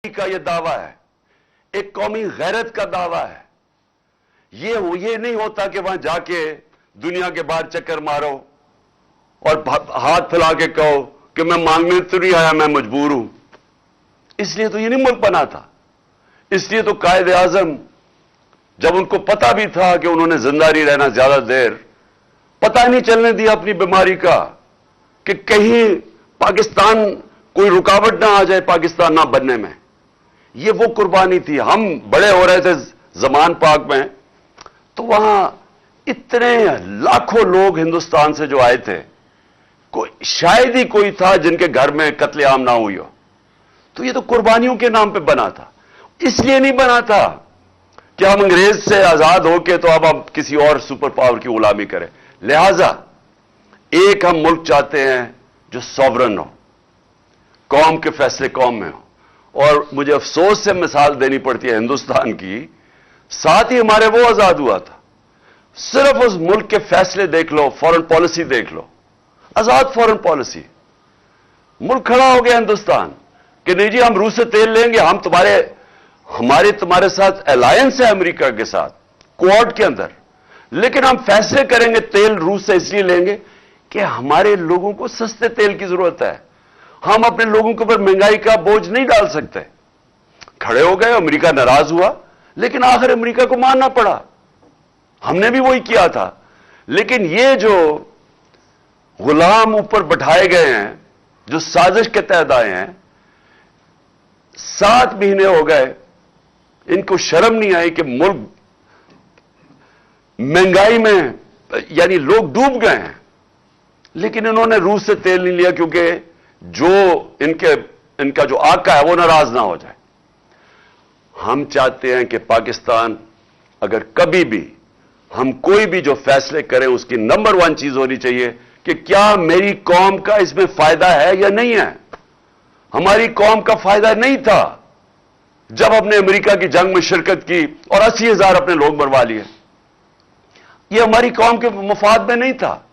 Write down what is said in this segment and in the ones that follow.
का ये दावा है, एक कौमी गैरत का दावा है। ये नहीं होता कि वहां जाके दुनिया के बाहर चक्कर मारो और हाथ फैला के कहो कि मैं मांगने तो नहीं आया, मैं मजबूर हूं। इसलिए तो ये नहीं मुल्क बना था। इसलिए तो कायदे आजम, जब उनको पता भी था कि उन्होंने जिंदा नहीं रहना ज्यादा देर, पता नहीं चलने दिया अपनी बीमारी का कि कहीं पाकिस्तान कोई रुकावट ना आ जाए पाकिस्तान ना बनने में। ये वो कुर्बानी थी। हम बड़े हो रहे थे जमान पाक में, तो वहां इतने लाखों लोग हिंदुस्तान से जो आए थे, कोई शायद ही कोई था जिनके घर में कत्लेआम ना हुई हो। तो ये तो कुर्बानियों के नाम पे बना था। इसलिए नहीं बना था कि हम अंग्रेज से आजाद होके तो अब हम किसी और सुपर पावर की गुलामी करें। लिहाजा एक हम मुल्क चाहते हैं जो सॉवरन हो, कौम के फैसले कौम में हो। और मुझे अफसोस से मिसाल देनी पड़ती है हिंदुस्तान की, साथ ही हमारे वो आजाद हुआ था। सिर्फ उस मुल्क के फैसले देख लो, फॉरेन पॉलिसी देख लो, आजाद फॉरेन पॉलिसी। मुल्क खड़ा हो गया हिंदुस्तान कि नहीं जी हम रूस से तेल लेंगे, हम तुम्हारे साथ अलायंस है अमेरिका के साथ क्वाड के अंदर, लेकिन हम फैसले करेंगे तेल रूस से इसलिए लेंगे कि हमारे लोगों को सस्ते तेल की जरूरत है। हम अपने लोगों के ऊपर महंगाई का बोझ नहीं डाल सकते। खड़े हो गए, अमेरिका नाराज हुआ, लेकिन आखिर अमेरिका को मानना पड़ा। हमने भी वही किया था। लेकिन ये जो गुलाम ऊपर बैठाए गए हैं, जो साजिश के तहत आए हैं, 7 महीने हो गए, इनको शर्म नहीं आई कि मुल्क महंगाई में, यानी लोग डूब गए हैं, लेकिन इन्होंने रूस से तेल नहीं लिया क्योंकि जो इनका जो आका है वो नाराज ना हो जाए। हम चाहते हैं कि पाकिस्तान, अगर कभी भी हम कोई भी जो फैसले करें, उसकी नंबर 1 चीज होनी चाहिए कि क्या मेरी कौम का इसमें फायदा है या नहीं है। हमारी कौम का फायदा नहीं था जब हमने अमेरिका की जंग में शिरकत की और 80,000 अपने लोग मरवा लिए। यह हमारी कौम के मुफाद में नहीं था।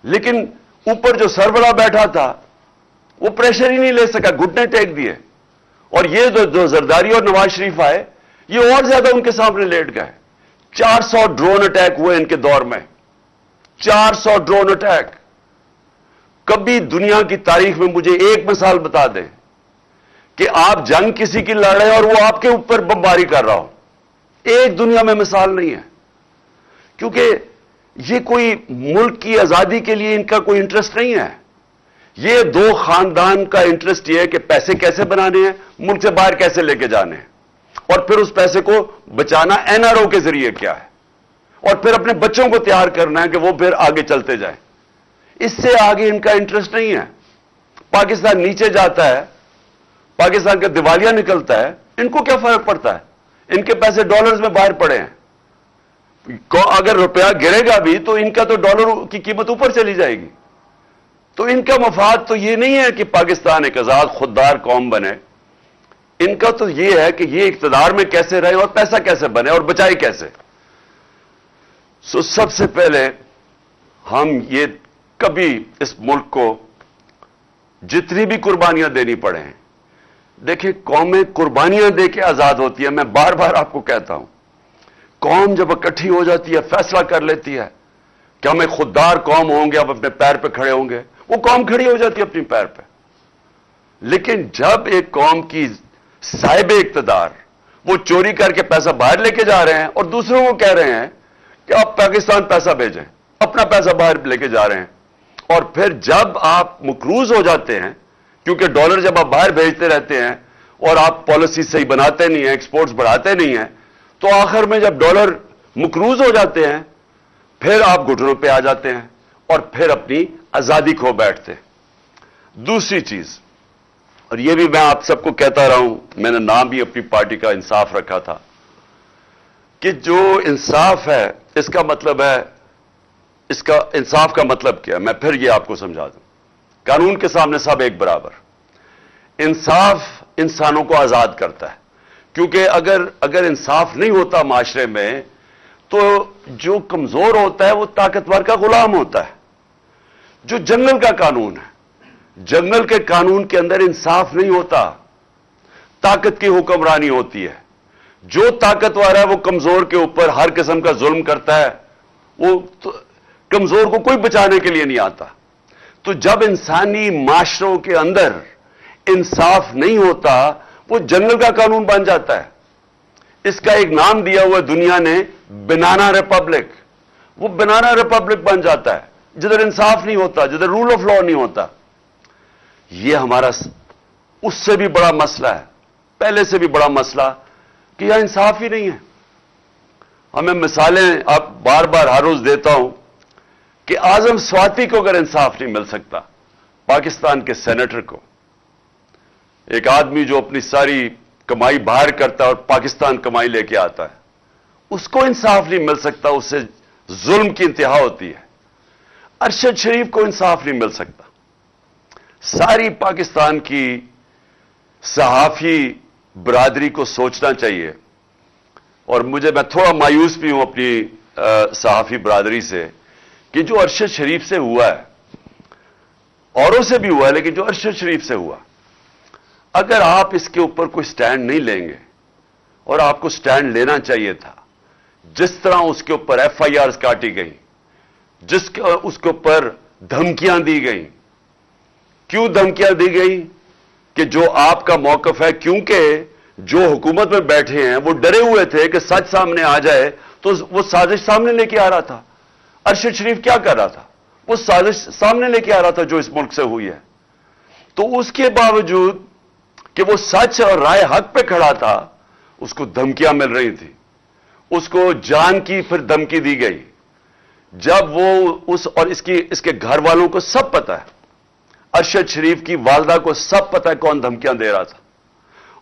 लेकिन ऊपर जो सरबराह बैठा था वो प्रेशर ही नहीं ले सका, घुटने टेक दिए। और ये जो जरदारी और नवाज शरीफ आए, ये और ज्यादा उनके सामने लेट गए। 400 ड्रोन अटैक हुए इनके दौर में, 400 ड्रोन अटैक। कभी दुनिया की तारीख में मुझे एक मिसाल बता दें कि आप जंग किसी की लड़ रहे हैं और वो आपके ऊपर बमबारी कर रहा हो। एक दुनिया में मिसाल नहीं है। क्योंकि ये कोई मुल्क की आजादी के लिए इनका कोई इंटरेस्ट नहीं है। ये 2 खानदान का इंटरेस्ट ये है कि पैसे कैसे बनाने हैं, मुल्क से बाहर कैसे लेके जाने हैं, और फिर उस पैसे को बचाना एनआरओ के जरिए क्या है, और फिर अपने बच्चों को तैयार करना है कि वो फिर आगे चलते जाएं। इससे आगे इनका इंटरेस्ट नहीं है। पाकिस्तान नीचे जाता है, पाकिस्तान का दिवालिया निकलता है, इनको क्या फर्क पड़ता है। इनके पैसे डॉलर्स में बाहर पड़े हैं। अगर रुपया गिरेगा भी तो इनका तो डॉलर की कीमत ऊपर चली जाएगी। तो इनका मफाद तो ये नहीं है कि पाकिस्तान एक आजाद खुददार कौम बने। इनका तो ये है कि ये इक्तदार में कैसे रहे और पैसा कैसे बने और बचाए कैसे। सबसे पहले हम ये कभी इस मुल्क को जितनी भी कुर्बानियां देनी पड़े हैं, देखिए कौमें कुर्बानियां दे के आजाद होती है। मैं बार बार आपको कहता हूं, कौम जब इकट्ठी हो जाती है, फैसला कर लेती है कि हम एक खुददार कौम होंगे, अब अपने पैर पे खड़े होंगे, वो कौम खड़ी हो जाती है अपने पैर पे। लेकिन जब एक कौम की साहिब इक्तदार वो चोरी करके पैसा बाहर लेके जा रहे हैं और दूसरों को कह रहे हैं कि आप पाकिस्तान पैसा भेजें, अपना पैसा बाहर लेके जा रहे हैं, और फिर जब आप मकरूज हो जाते हैं, क्योंकि डॉलर जब आप बाहर भेजते रहते हैं और आप पॉलिसी सही बनाते नहीं है, एक्सपोर्ट्स बढ़ाते नहीं है, तो आखिर में जब डॉलर मकरूज हो जाते हैं, फिर आप घुटनों पे आ जाते हैं और फिर अपनी आजादी खो बैठते हैं। दूसरी चीज, और यह भी मैं आप सबको कहता रहा हूं, मैंने नाम भी अपनी पार्टी का इंसाफ रखा था, कि जो इंसाफ है इसका मतलब है, इसका इंसाफ का मतलब क्या है, मैं फिर यह आपको समझा दूं। कानून के सामने सब एक बराबर। इंसाफ इंसानों को आजाद करता है, क्योंकि अगर इंसाफ नहीं होता माशरे में, तो जो कमजोर होता है वो ताकतवर का गुलाम होता है। जो जंगल का कानून है, जंगल के कानून के अंदर इंसाफ नहीं होता। ताकत की हुक्मरानी होती है। जो ताकतवर है वो कमजोर के ऊपर हर किस्म का जुल्म करता है, वो तो कमजोर को कोई बचाने के लिए नहीं आता। तो जब इंसानी माशरों के अंदर इंसाफ नहीं होता, वो जंगल का कानून बन जाता है। इसका एक नाम दिया हुआ दुनिया ने, बनाना रिपब्लिक। वो बनाना रिपब्लिक बन जाता है जिधर इंसाफ नहीं होता, जिधर रूल ऑफ लॉ नहीं होता। यह हमारा उससे भी बड़ा मसला है, पहले से भी बड़ा मसला, कि यहां इंसाफ ही नहीं है। हमें मिसालें अब बार बार हर रोज देता हूं कि आजम स्वाति को अगर इंसाफ नहीं मिल सकता, पाकिस्तान के सेनेटर को, एक आदमी जो अपनी सारी कमाई बाहर करता है और पाकिस्तान कमाई लेके आता है, उसको इंसाफ नहीं मिल सकता, उससे जुल्म की इंतहा होती है। अरशद शरीफ को इंसाफ नहीं मिल सकता। सारी पाकिस्तान की सहाफी बरादरी को सोचना चाहिए, और मैं थोड़ा मायूस भी हूं अपनी सहाफी बरादरी से, कि जो अरशद शरीफ से हुआ है, औरों से भी हुआ है, लेकिन जो अरशद शरीफ से हुआ, अगर आप इसके ऊपर कोई स्टैंड नहीं लेंगे, और आपको स्टैंड लेना चाहिए था, जिस तरह उसके ऊपर एफआईआर काटी गई, उसके ऊपर धमकियां दी गई। क्यों धमकियां दी गई? कि जो आपका मौकफ है, क्योंकि जो हुकूमत में बैठे हैं वो डरे हुए थे कि सच सामने आ जाए, तो वो साजिश सामने लेके आ रहा था। अरशद शरीफ क्या कर रहा था? वो साजिश सामने लेके आ रहा था जो इस मुल्क से हुई है। तो उसके बावजूद कि वो सच और राय हक पे खड़ा था, उसको धमकियां मिल रही थी, उसको जान की फिर धमकी दी गई। जब वो और इसके घर वालों को सब पता है, अरशद शरीफ की वालदा को सब पता है कौन धमकियां दे रहा था।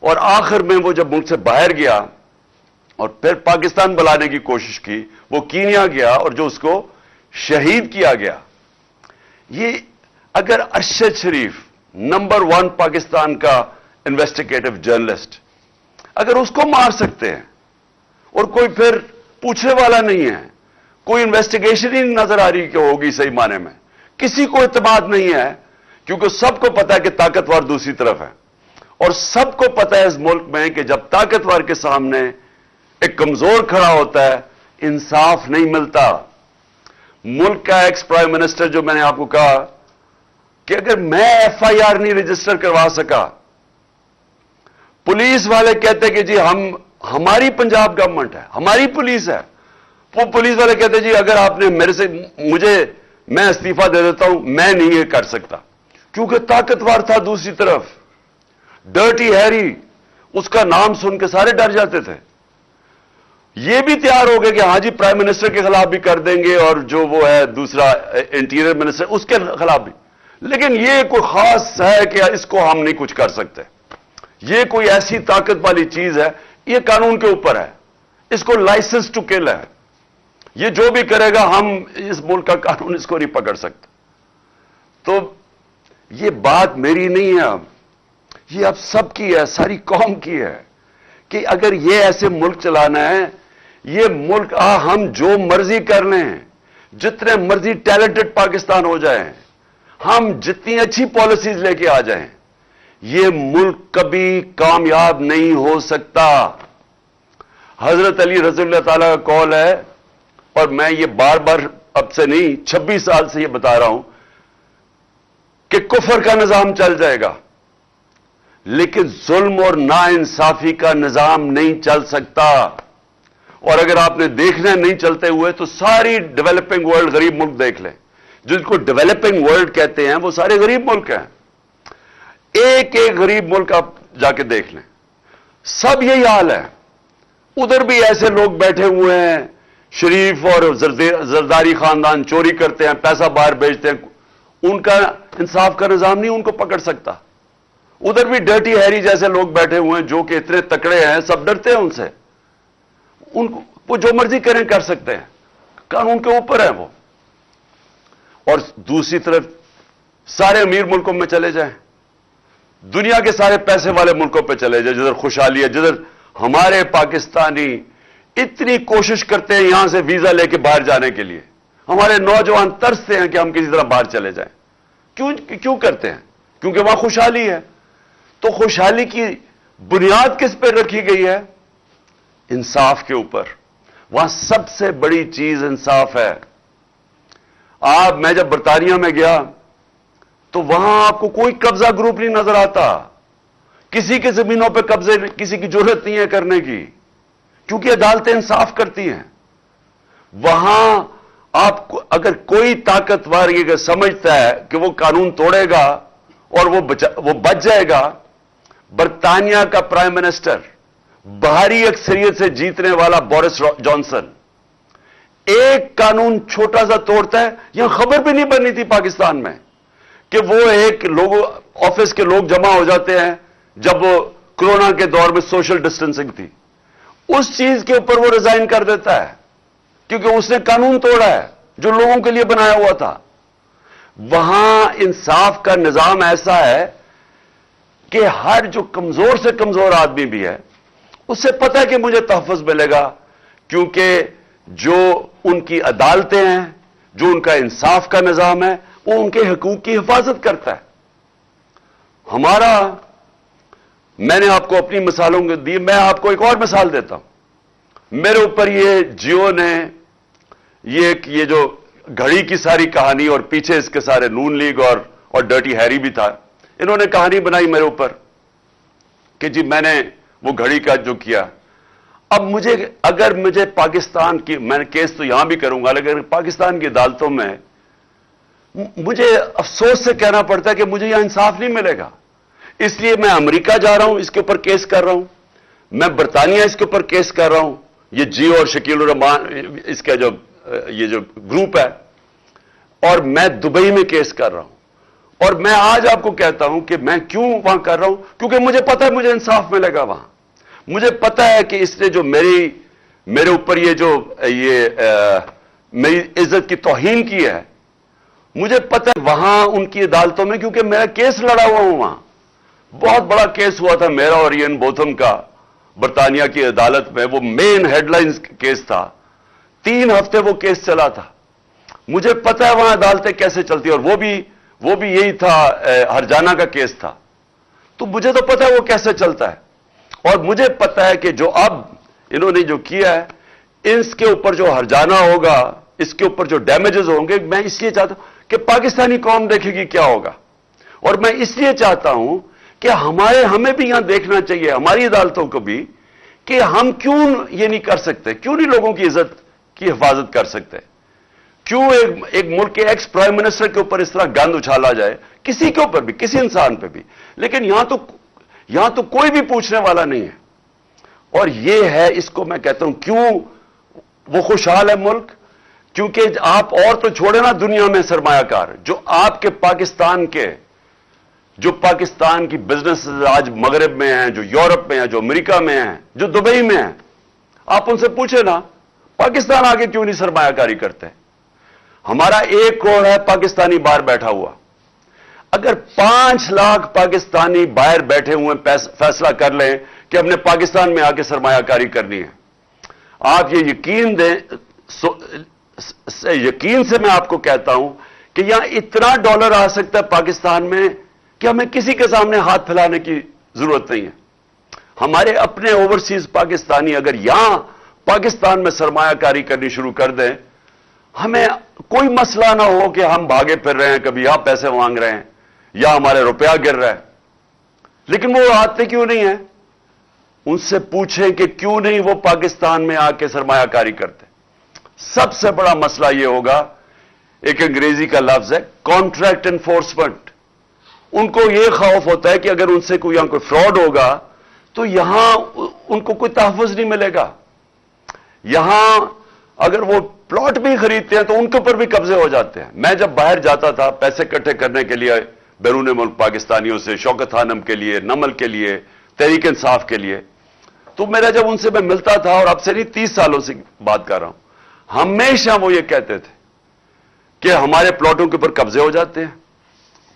और आखिर में वो जब मुल्क से बाहर गया और फिर पाकिस्तान बुलाने की कोशिश की, वो कीनिया गया और जो उसको शहीद किया गया। ये अगर अरशद शरीफ नंबर 1 पाकिस्तान का इन्वेस्टिगेटिव जर्नलिस्ट, अगर उसको मार सकते हैं और कोई फिर पूछने वाला नहीं है, कोई इन्वेस्टिगेशन ही नजर आ रही कि होगी सही माने में, किसी को इत्मीनान नहीं है, क्योंकि सबको पता है कि ताकतवर दूसरी तरफ है, और सबको पता है इस मुल्क में कि जब ताकतवर के सामने एक कमजोर खड़ा होता है, इंसाफ नहीं मिलता। मुल्क का एक्स प्राइम मिनिस्टर, जो मैंने आपको कहा कि अगर मैं एफआईआर नहीं रजिस्टर करवा सका, पुलिस वाले कहते कि जी हमारी पंजाब गवर्नमेंट है, हमारी पुलिस है, वो पुलिस वाले कहते जी अगर आपने मैं इस्तीफा दे देता हूं, मैं नहीं ये कर सकता, क्योंकि ताकतवर था दूसरी तरफ। डर्टी हैरी, उसका नाम सुन के सारे डर जाते थे। ये भी तैयार हो गए कि हां जी प्राइम मिनिस्टर के खिलाफ भी कर देंगे, और जो वो है दूसरा इंटीरियर मिनिस्टर, उसके खिलाफ भी। लेकिन ये कोई खास है कि इसको हम नहीं कुछ कर सकते, ये कोई ऐसी ताकत वाली चीज है, ये कानून के ऊपर है, इसको लाइसेंस टू किल है, ये जो भी करेगा, हम इस मुल्क का कानून इसको नहीं पकड़ सकते। तो ये बात मेरी नहीं है, ये अब सबकी है, सारी कौम की है, कि अगर ये ऐसे मुल्क चलाना है, ये मुल्क हम जो मर्जी कर लें, जितने मर्जी टैलेंटेड पाकिस्तान हो जाए, हम जितनी अच्छी पॉलिसीज लेके आ जाएं, ये मुल्क कभी कामयाब नहीं हो सकता। हजरत अली रज़ियल्लाहु ताला का कौल है, और मैं ये बार बार अब से नहीं 26 साल से ये बता रहा हूं कि कुफर का निजाम चल जाएगा, लेकिन जुल्म और नाइंसाफी का निजाम नहीं चल सकता। और अगर आपने देखना नहीं चलते हुए, तो सारी डेवलपिंग वर्ल्ड गरीब मुल्क देख लें, जिनको डेवलपिंग वर्ल्ड कहते हैं, वो सारे गरीब मुल्क हैं। एक एक गरीब मुल्क आप जाके देख लें, सब यही हाल है। उधर भी ऐसे लोग बैठे हुए हैं, शरीफ और जरदारी खानदान चोरी करते हैं, पैसा बाहर भेजते हैं, उनका इंसाफ का निजाम नहीं उनको पकड़ सकता। उधर भी डर्टी हैरी जैसे लोग बैठे हुए हैं, जो कि इतने तकड़े हैं, सब डरते हैं उनसे, उनको वो जो मर्जी करें कर सकते हैं, कानून के ऊपर है वो। और दूसरी तरफ सारे अमीर मुल्कों में चले जाएं, दुनिया के सारे पैसे वाले मुल्कों पे चले जाए, जिधर खुशहाली है, जिधर हमारे पाकिस्तानी इतनी कोशिश करते हैं यहां से वीजा लेके बाहर जाने के लिए, हमारे नौजवान तरसते हैं कि हम किसी तरह बाहर चले जाएं। क्यों करते हैं? क्योंकि वहां खुशहाली है। तो खुशहाली की बुनियाद किस पर रखी गई है? इंसाफ के ऊपर। वहां सबसे बड़ी चीज इंसाफ है। मैं जब बरतानिया में गया तो वहां आपको कोई कब्जा ग्रुप नहीं नजर आता। किसी की जमीनों पर कब्जे किसी की जरूरत नहीं है करने की, क्योंकि अदालतें इंसाफ करती हैं। वहां आपको अगर कोई ताकतवर ये समझता है कि वो कानून तोड़ेगा और वो बच जाएगा, बरतानिया का प्राइम मिनिस्टर, भारी अक्सरियत से जीतने वाला बोरिस जॉनसन, एक कानून छोटा सा तोड़ता है। यहां खबर भी नहीं बनी थी पाकिस्तान में कि वो एक लोगों ऑफिस के लोग जमा हो जाते हैं जब वो कोरोना के दौर में सोशल डिस्टेंसिंग थी, उस चीज के ऊपर वो रिजाइन कर देता है क्योंकि उसने कानून तोड़ा है जो लोगों के लिए बनाया हुआ था। वहां इंसाफ का निजाम ऐसा है कि हर जो कमजोर से कमजोर आदमी भी है उससे पता है कि मुझे तहफ़्फ़ुज़ मिलेगा, क्योंकि जो उनकी अदालतें हैं, जो उनका इंसाफ का निजाम है, वो उनके हकूक की हिफाजत करता है। मैंने आपको अपनी मिसालों को दी, मैं आपको एक और मिसाल देता हूं। मेरे ऊपर ये जियो ने ये जो घड़ी की सारी कहानी और पीछे इसके सारे नून लीग और डर्टी हैरी भी था, इन्होंने कहानी बनाई मेरे ऊपर कि जी मैंने वो घड़ी का जो किया। अब अगर मुझे पाकिस्तान की, मैंने केस तो यहां भी करूंगा, लेकिन पाकिस्तान की अदालतों में मुझे अफसोस से कहना पड़ता है कि मुझे यहां इंसाफ नहीं मिलेगा। इसलिए मैं अमेरिका जा रहा हूं, इसके ऊपर केस कर रहा हूं, मैं बरतानिया इसके ऊपर केस कर रहा हूं, ये जियो और शकील रहमान इसका ये जो ग्रुप है, और मैं दुबई में केस कर रहा हूं। और मैं आज आपको कहता हूं कि मैं क्यों वहां कर रहा हूं, क्योंकि मुझे पता है मुझे इंसाफ मिलेगा वहां। मुझे पता है कि इसने जो मेरे ऊपर मेरी इज्जत की तौहीन की है, मुझे पता है वहां उनकी अदालतों में, क्योंकि मेरा केस लड़ा हुआ हूं वहां। बहुत बड़ा केस हुआ था मेरा और इयन बोथम का बरतानिया की अदालत में। वो मेन हेडलाइंस केस था, 3 हफ्ते वो केस चला था। मुझे पता है वहां अदालतें कैसे चलती, और वो भी यही था, हरजाना का केस था। तो मुझे तो पता है वो कैसे चलता है, और मुझे पता है कि जो अब इन्होंने जो किया है, इसके ऊपर जो हरजाना होगा, इसके ऊपर जो डैमेजेस होंगे, मैं इसलिए चाहता हूं कि पाकिस्तानी कौम देखेगी क्या होगा। और मैं इसलिए चाहता हूं कि हमें भी यहां देखना चाहिए, हमारी अदालतों को भी, कि हम क्यों ये नहीं कर सकते, क्यों नहीं लोगों की इज्जत की हिफाजत कर सकते, क्यों एक मुल्क के एक्स प्राइम मिनिस्टर के ऊपर इस तरह गंद उछाला जाए, किसी के ऊपर भी, किसी इंसान पे भी। लेकिन यहां तो कोई भी पूछने वाला नहीं है। और ये है, इसको मैं कहता हूं क्यों वो खुशहाल है मुल्क, क्योंकि आप और तो छोड़े ना दुनिया में सरमायाकार, जो आपके जो पाकिस्तान की बिजनेस आज मगरब में हैं, जो यूरोप में हैं, जो अमेरिका में हैं, जो दुबई में हैं, आप उनसे पूछे ना पाकिस्तान आगे क्यों नहीं सरमायाकारी करते। हमारा 1 करोड़ है पाकिस्तानी बाहर बैठा हुआ। अगर 5 लाख पाकिस्तानी बाहर बैठे हुए फैसला कर लें कि हमने पाकिस्तान में आके सरमायाकारी करनी है, आप ये यकीन से मैं आपको कहता हूं कि यहां इतना डॉलर आ सकता है पाकिस्तान में कि हमें किसी के सामने हाथ फैलाने की जरूरत नहीं है। हमारे अपने ओवरसीज पाकिस्तानी अगर यहां पाकिस्तान में सरमायाकारी करनी शुरू कर दें, हमें कोई मसला ना हो कि हम भागे फिर रहे हैं, कभी यहां पैसे मांग रहे हैं या हमारे रुपया गिर रहा है। लेकिन वो आते क्यों नहीं है, उनसे पूछें कि क्यों नहीं वो पाकिस्तान में आके सरमायाकारी करते। सबसे बड़ा मसला यह होगा, एक अंग्रेजी का लफ्ज है कॉन्ट्रैक्ट एनफोर्समेंट। उनको यह खौफ होता है कि अगर उनसे यहां कोई फ्रॉड होगा तो यहां उनको कोई तहफ़्फ़ुज़ नहीं मिलेगा। यहां अगर वो प्लॉट भी खरीदते हैं तो उनके ऊपर भी कब्जे हो जाते हैं। मैं जब बाहर जाता था पैसे इकट्ठे करने के लिए बैरून मुल्क पाकिस्तानियों से, शौकत खानम के लिए, नमल के लिए, तहरीक इंसाफ के लिए, तो मेरा जब उनसे मैं मिलता था, और अब से नहीं 30 सालों से बात कर रहा हूं, हमेशा वो ये कहते थे कि हमारे प्लॉटों के ऊपर कब्जे हो जाते हैं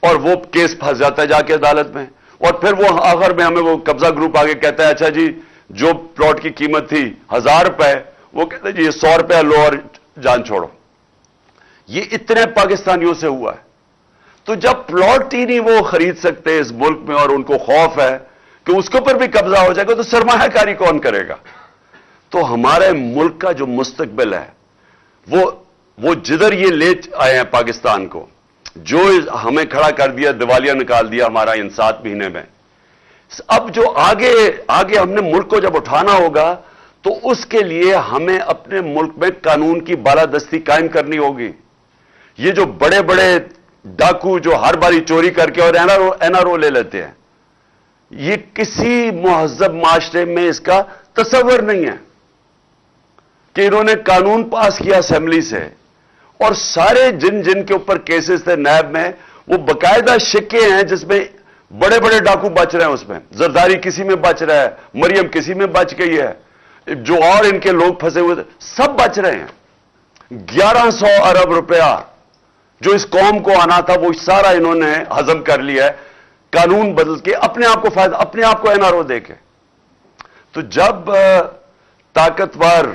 और वो केस फंस जाता है जाके अदालत में, और फिर वो आखिर में हमें वो कब्जा ग्रुप आगे कहता है अच्छा जी जो प्लॉट की कीमत थी 1000 रुपए, वो कहते हैं जी 100 रुपया लो और जान छोड़ो। ये इतने पाकिस्तानियों से हुआ है। तो जब प्लॉट ही नहीं वो खरीद सकते इस मुल्क में, और उनको खौफ है کہ اس کے اوپر بھی قبضہ ہو جائے گا تو سرمایہ کاری کون کرے گا؟ تو ہمارے ملک کا جو مستقبل ہے وہ جدھر یہ لے آئے ہیں پاکستان کو، جو ہمیں کھڑا کر دیا، دیوالیہ نکال دیا ہمارا ان 7 مہینے میں، اب جو آگے ہم نے ملک کو جب اٹھانا ہوگا تو اس کے لیے ہمیں اپنے ملک میں قانون کی بالادستی قائم کرنی ہوگی۔ یہ جو بڑے بڑے ڈاکو جو ہر باری چوری کر کے اور این آر او لے لیتے ہیں، یہ کسی مہذب معاشرے میں اس کا تصور نہیں ہے کہ انہوں نے قانون پاس کیا اسمبلی سے، اور سارے جن کے اوپر کیسز تھے نیب میں، وہ باقاعدہ شکے ہیں جس میں بڑے بڑے ڈاکو بچ رہے ہیں، اس میں زرداری کسی میں بچ رہا ہے، مریم کسی میں بچ گئی ہے، جو اور ان کے لوگ پھنسے ہوئے تھے سب بچ رہے ہیں۔ 1100 ارب روپیہ جو اس قوم کو آنا تھا وہ سارا انہوں نے ہضم کر لیا ہے، قانون بدل کے اپنے آپ کو فائدہ، اپنے آپ کو این آر او دے کے۔ تو جب طاقتور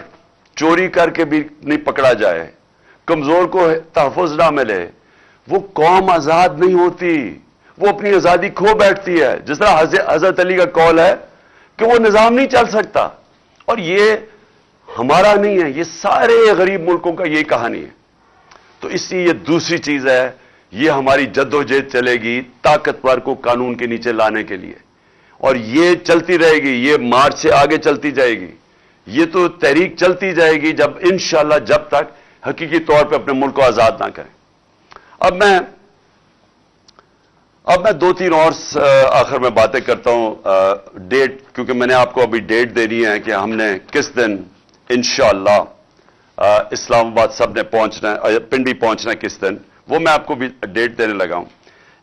چوری کر کے بھی نہیں پکڑا جائے، کمزور کو تحفظ نہ ملے، وہ قوم آزاد نہیں ہوتی، وہ اپنی آزادی کھو بیٹھتی ہے۔ جس طرح حضرت علی کا قول ہے کہ وہ نظام نہیں چل سکتا، اور یہ ہمارا نہیں ہے، یہ سارے غریب ملکوں کا یہ کہانی ہے۔ تو اس لیے یہ دوسری چیز ہے، یہ ہماری جدوجہد چلے گی طاقتور کو قانون کے نیچے لانے کے لیے، اور یہ چلتی رہے گی، یہ مارچ سے آگے چلتی جائے گی، یہ تو تحریک چلتی جائے گی جب انشاءاللہ جب تک حقیقی طور پہ اپنے ملک کو آزاد نہ کریں۔ اب میں 2-3 اور آخر میں باتیں کرتا ہوں، ڈیٹ، کیونکہ میں نے آپ کو ابھی ڈیٹ دینی ہے کہ ہم نے کس دن انشاءاللہ اسلام آباد سب نے پہنچنا ہے، پنڈی پہنچنا ہے کس دن، وہ میں آپ کو بھی ڈیٹ دینے لگا ہوں۔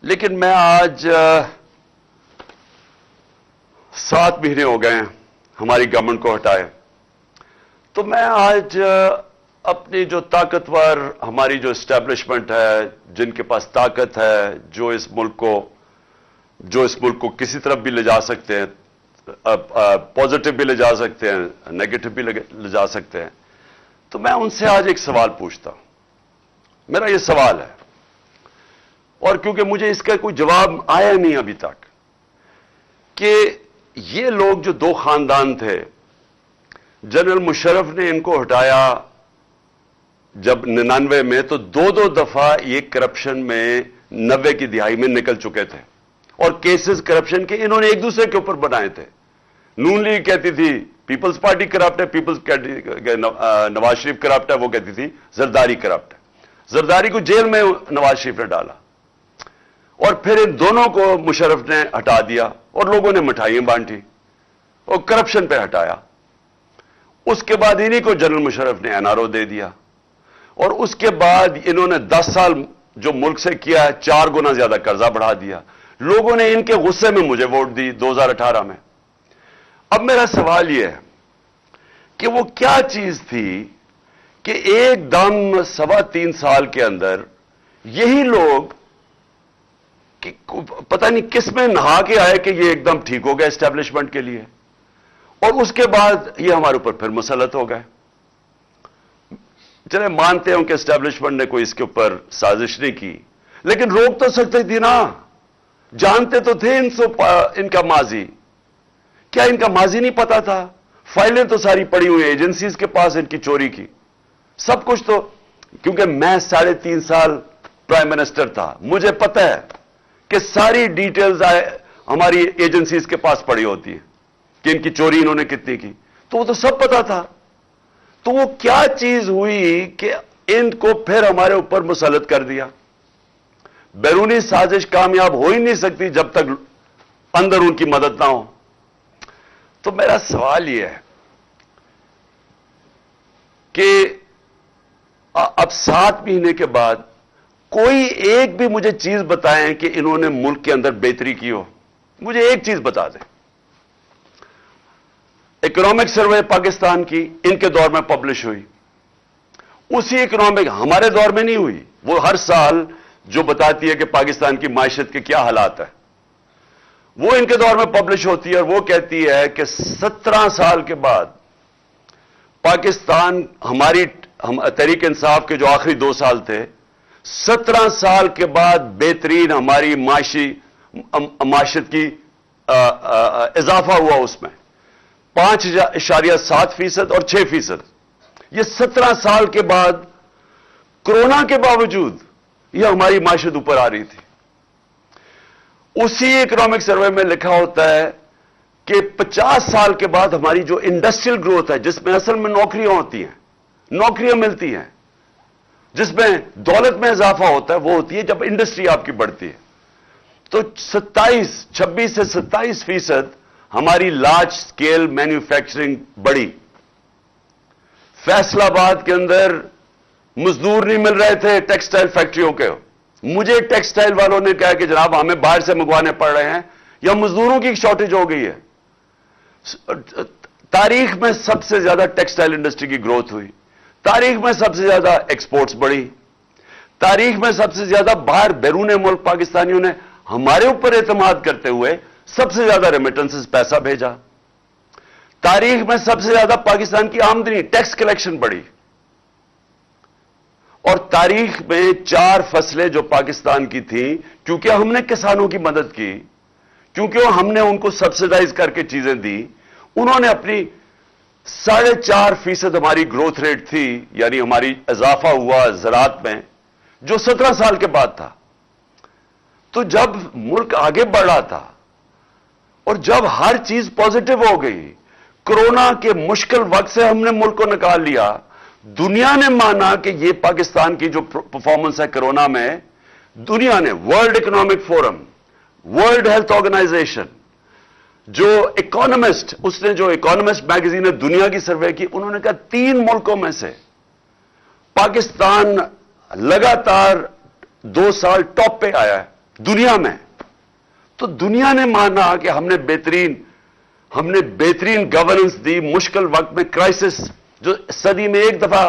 لیکن میں آج 7 مہینے ہو گئے ہیں ہماری گورنمنٹ کو ہٹائے، تو میں آج اپنی جو طاقتور ہماری جو اسٹیبلشمنٹ ہے، جن کے پاس طاقت ہے، جو اس ملک کو کسی طرف بھی لے جا سکتے ہیں، پازیٹو بھی لے جا سکتے ہیں، نیگیٹو بھی لے جا سکتے ہیں، تو میں ان سے آج ایک سوال پوچھتا ہوں۔ میرا یہ سوال ہے، اور کیونکہ مجھے اس کا کوئی جواب آیا نہیں ابھی تک، کہ یہ لوگ جو 2 خاندان تھے، جنرل مشرف نے ان کو ہٹایا جب 99 میں، تو 2 دفعہ یہ کرپشن میں 90 کی دہائی میں نکل چکے تھے، اور کیسز کرپشن کے انہوں نے ایک دوسرے کے اوپر بنائے تھے۔ نون لیگ کہتی تھی پیپلز پارٹی کرپٹ ہے، نواز شریف کرپٹ ہے، وہ کہتی تھی زرداری کرپٹ ہے۔ زرداری کو جیل میں نواز شریف نے ڈالا، اور پھر ان دونوں کو مشرف نے ہٹا دیا، اور لوگوں نے مٹھائیاں بانٹی اور کرپشن پہ ہٹایا۔ اس کے بعد انہی کو جنرل مشرف نے این آر او دے دیا، اور اس کے بعد انہوں نے 10 سال جو ملک سے کیا ہے 4 گنا زیادہ قرضہ بڑھا دیا۔ لوگوں نے ان کے غصے میں مجھے ووٹ دی 2018 میں۔ اب میرا سوال یہ ہے کہ وہ کیا چیز تھی کہ ایک دم 3.25 سال کے اندر یہی لوگ پتہ نہیں کس میں نہا کے آئے کہ یہ ایک دم ٹھیک ہو گیا اسٹیبلشمنٹ کے لیے، اور اس کے بعد یہ ہمارے اوپر پھر مسلط ہو گئے۔ چلے مانتے ہوں کہ اسٹیبلشمنٹ نے کوئی اس کے اوپر سازش نہیں کی، لیکن روک تو سکتے تھی نا، جانتے تو تھے ان کا ماضی۔ کیا ان کا ماضی نہیں پتا تھا؟ فائلیں تو ساری پڑی ہوئی ایجنسیز کے پاس ان کی چوری کی، سب کچھ تو، کیونکہ میں 3.5 سال پرائم منسٹر تھا، مجھے پتہ ہے کہ ساری ڈیٹیلز ہماری ایجنسیز کے پاس پڑی ہوتی ہیں کہ ان کی چوری انہوں نے کتنی کی، تو وہ تو سب پتا تھا۔ تو وہ کیا چیز ہوئی کہ ان کو پھر ہمارے اوپر مسلط کر دیا؟ بیرونی سازش کامیاب ہو ہی نہیں سکتی جب تک اندر ان کی مدد نہ ہو۔ تو میرا سوال یہ ہے کہ اب 7 مہینے کے بعد کوئی ایک بھی مجھے چیز بتائیں کہ انہوں نے ملک کے اندر بہتری کی ہو، مجھے ایک چیز بتا دیں۔ اکنامک سروے پاکستان کی ان کے دور میں پبلش ہوئی، اسی اکنامک ہمارے دور میں نہیں ہوئی، وہ ہر سال جو بتاتی ہے کہ پاکستان کی معیشت کے کیا حالات ہیں، وہ ان کے دور میں پبلش ہوتی ہے، اور وہ کہتی ہے کہ 17 سال کے بعد پاکستان، ہماری تحریک انصاف کے جو آخری 2 سال تھے، 17 سال کے بعد بہترین ہماری معاشت کی इजाफा हुआ उसमें 5.7% और 6%। ये 17 साल के बाद कोरोना के बावजूद ये हमारी माशियत ऊपर आ रही थी। उसी इकोनॉमिक सर्वे में लिखा होता है कि 50 साल के बाद हमारी जो इंडस्ट्रियल ग्रोथ है, जिसमें असल में नौकरियां होती हैं, नौकरियां मिलती हैं, जिसमें दौलत में इजाफा होता है, वो होती है जब इंडस्ट्री आपकी बढ़ती है। तो 26 से 27% हमारी लार्ज स्केल मैन्युफैक्चरिंग बढ़ी। फैसलाबाद के अंदर मजदूर नहीं मिल रहे थे टेक्सटाइल फैक्ट्रियों के। मुझे टेक्सटाइल वालों ने कहा कि जनाब हमें बाहर से मंगवाने पड़ रहे हैं या मजदूरों की शॉर्टेज हो गई है। तारीख में सबसे ज्यादा टेक्सटाइल इंडस्ट्री की ग्रोथ हुई, तारीख में सबसे ज्यादा एक्सपोर्ट्स बढ़ी, तारीख में सबसे ज्यादा बाहर बैरून मुल्क पाकिस्तानियों ने हमारे ऊपर एतमाद करते हुए सबसे ज्यादा रेमिटेंसेस पैसा भेजा, तारीख में सबसे ज्यादा पाकिस्तान की आमदनी टैक्स कलेक्शन बढ़ी, और तारीख में 4 फसलें जो पाकिस्तान की थी, क्योंकि हमने किसानों की मदद की, क्योंकि हमने उनको सब्सिडाइज करके चीजें दी, उन्होंने अपनी 4.5% हमारी ग्रोथ रेट थी, यानी हमारी इजाफा हुआ ज़राअत में, जो 17 साल के बाद था। तो जब मुल्क आगे बढ़ रहा था और जब हर चीज पॉजिटिव हो गई, कोरोना के मुश्किल वक्त से हमने मुल्क को निकाल लिया, दुनिया ने माना कि ये पाकिस्तान की जो परफॉर्मेंस है कोरोना में, दुनिया ने, world economic forum, world health organisation, जो इकोनॉमिस्ट, उसने जो इकोनॉमिस्ट मैगजीन ने दुनिया की सर्वे की, उन्होंने कहा 3 मुल्कों में से पाकिस्तान लगातार 2 साल टॉप पे आया है दुनिया में। तो दुनिया ने माना कि हमने बेहतरीन गवर्नेंस दी मुश्किल वक्त में। क्राइसिस, जो सदी में एक दफा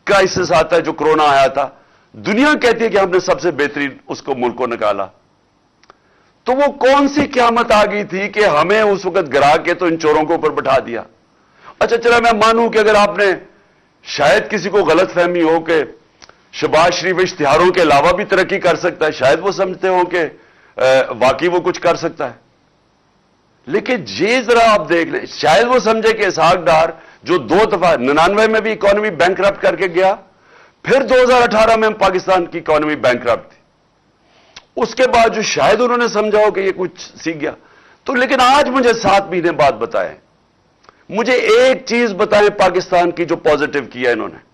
क्राइसिस आता है, जो कोरोना आया था, दुनिया कहती है कि हमने सबसे बेहतरीन उसको मुल्क को निकाला। तो वो कौन सी क़यामत आ गई थी कि हमें उस वक्त गिरा के तो इन चोरों को ऊपर बैठा दिया। अच्छा चला, मैं मानूं कि अगर आपने, शायद किसी को गलत फहमी हो कि शहबाज शरीफ इश्तिहारों के अलावा भी तरक्की कर सकता है, शायद वो समझते हो कि वाकई वो कुछ कर सकता है, लेकिन ये जरा आप देख लें, शायद वो समझे कि इसहाक डार जो 2 दफा 99 में भी इकोनॉमी बैंकरप्ट करके गया, फिर 2018 में पाकिस्तान की इकोनॉमी बैंकरप्ट थी, उसके बाद जो शायद उन्होंने समझा हो कि ये कुछ सीख गया। तो लेकिन आज मुझे 7 महीने बाद बताएं, मुझे एक चीज बताएं पाकिस्तान की जो पॉजिटिव किया इन्होंने।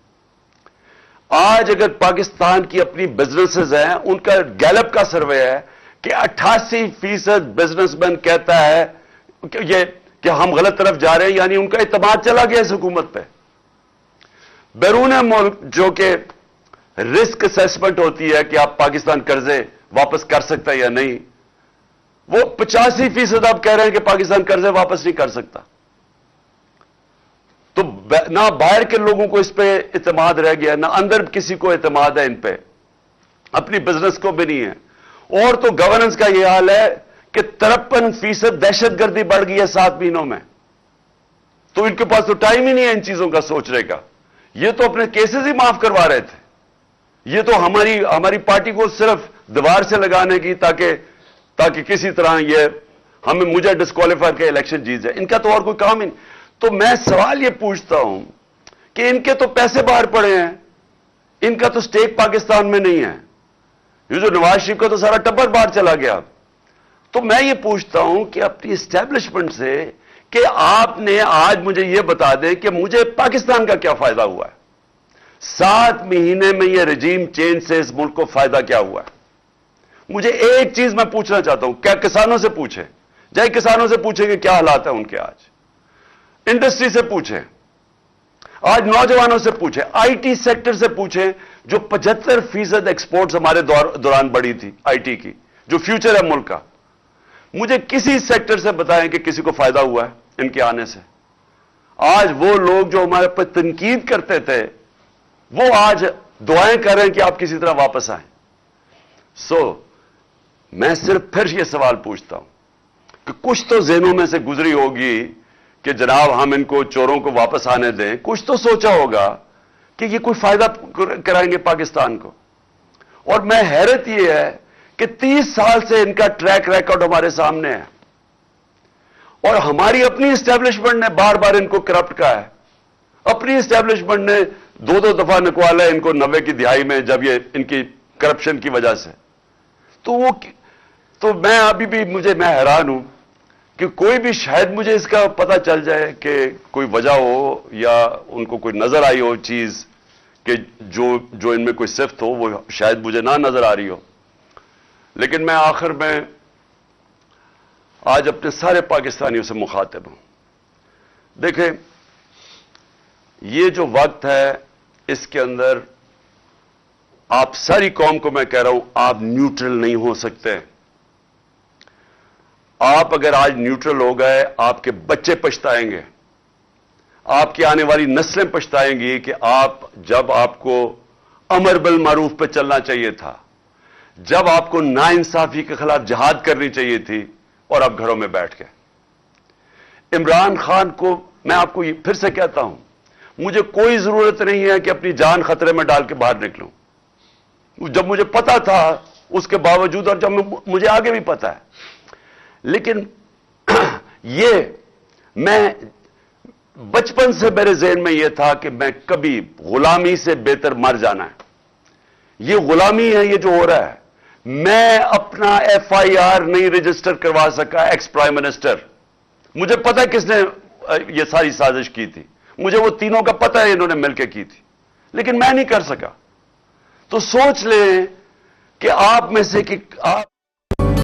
आज अगर पाकिस्तान की अपनी बिजनेसेस हैं, उनका गैलप का सर्वे है कि 88% बिजनेसमैन कहता है कि हम गलत तरफ जा रहे हैं, यानी उनका इत्मीनान चला गया इस हुकूमत पे। बैरून मुल्क जो कि रिस्क असेसमेंट होती है कि आप पाकिस्तान कर्जे वापस कर सकता है या नहीं, वो 85% आप कह रहे हैं कि पाकिस्तान कर्जे वापस नहीं कर सकता। तो ना बाहर के लोगों को इस पे इत्मीनान रह गया, ना अंदर किसी को इत्मीनान है इन पे, अपनी बिजनेस को भी नहीं है। और तो गवर्नेंस का यह हाल है कि 53% दहशतगर्दी बढ़ गई है 7 महीनों में। तो इनके पास तो टाइम ही नहीं है इन चीजों का सोचने का। ये तो अपने केसेस ही माफ करवा रहे थे, ये तो हमारी पार्टी को सिर्फ दीवार से लगाने की, ताकि किसी तरह ये मुझे डिस्क्वालीफाई के इलेक्शन जीत जाए। इनका तो और कोई काम ही नहीं। तो मैं सवाल ये पूछता हूं कि इनके तो पैसे बाहर पड़े हैं, इनका तो स्टेक पाकिस्तान में नहीं है। ये जो नवाज शरीफ का तो सारा टब्बर बाहर चला गया। तो मैं ये पूछता हूं कि अपनी एस्टेब्लिशमेंट से कि आपने आज मुझे ये बता दें कि मुझे पाकिस्तान का क्या फायदा हुआ है। 7 महीने में ये रजीम चेंज से इस मुल्क को फायदा क्या हुआ है। मुझे एक चीज मैं पूछना चाहता हूं, क्या किसानों से पूछे, जाए किसानों से पूछेंगे क्या हालात है उनके, आज इंडस्ट्री से पूछें, आज नौजवानों से पूछें, आईटी सेक्टर से पूछें, जो 75% एक्सपोर्ट्स हमारे दौरान बढ़ी थी आईटी की, जो फ्यूचर है मुल्क का। मुझे किसी सेक्टर से बताएं कि किसी को फायदा हुआ है इनके आने से। आज वो लोग जो हमारे पर तनकीद करते थे, वो आज दुआएं कर रहे हैं कि आप किसी तरह वापस आए। मैं सिर्फ फिर ये सवाल पूछता हूं कि कुछ तो ज़हनों में से गुजरी होगी कि जनाब हम इनको चोरों को वापस आने दें, कुछ तो सोचा होगा कि ये कोई फायदा कराएंगे पाकिस्तान को। और मैं हैरत ये है कि 30 साल से इनका ट्रैक रिकॉर्ड हमारे सामने है। اور ہماری اپنی اسٹیبلشمنٹ نے بار بار ان کو کرپٹ کہا ہے. اپنی اسٹیبلشمنٹ نے دو دفعہ نکوالا ہے ان کو 90 کی دہائی میں, جب یہ ان کی کرپشن کی وجہ سے. تو میں ابھی بھی میں حیران ہوں کہ کوئی بھی شاید مجھے اس کا پتہ چل جائے کہ کوئی وجہ ہو یا ان کو کوئی نظر آئی ہو چیز کہ جو ان میں کوئی صفت ہو وہ شاید مجھے نہ نظر آ رہی ہو. لیکن میں آخر میں آج اپنے سارے پاکستانیوں سے مخاطب ہوں. دیکھیں, یہ جو وقت ہے اس کے اندر آپ ساری قوم کو میں کہہ رہا ہوں, آپ نیوٹرل نہیں ہو سکتے. آپ اگر آج نیوٹرل ہو گئے, آپ کے بچے پچھتائیں گے, آپ کی آنے والی نسلیں پچھتائیں گی کہ جب آپ کو امر بالمعروف پہ چلنا چاہیے تھا, جب آپ کو ناانصافی کے خلاف جہاد کرنی چاہیے تھی, اور آپ گھروں میں بیٹھ گئے. عمران خان کو میں آپ کو پھر سے کہتا ہوں, مجھے کوئی ضرورت نہیں ہے کہ اپنی جان خطرے میں ڈال کے باہر نکلوں. جب مجھے پتا تھا اس کے باوجود, اور جب مجھے آگے بھی پتا ہے, لیکن یہ میں بچپن سے میرے ذہن میں یہ تھا کہ میں کبھی غلامی سے بہتر مر جانا ہے. یہ غلامی ہے یہ جو ہو رہا ہے. میں اپنا FIR نہیں رجسٹر کروا سکا ایکس پرائم منسٹر. مجھے پتا کس نے یہ ساری سازش کی تھی, مجھے وہ تینوں کا پتہ ہے انہوں نے مل کے کی تھی, لیکن میں نہیں کر سکا. تو سوچ لیں کہ آپ میں سے کہ آپ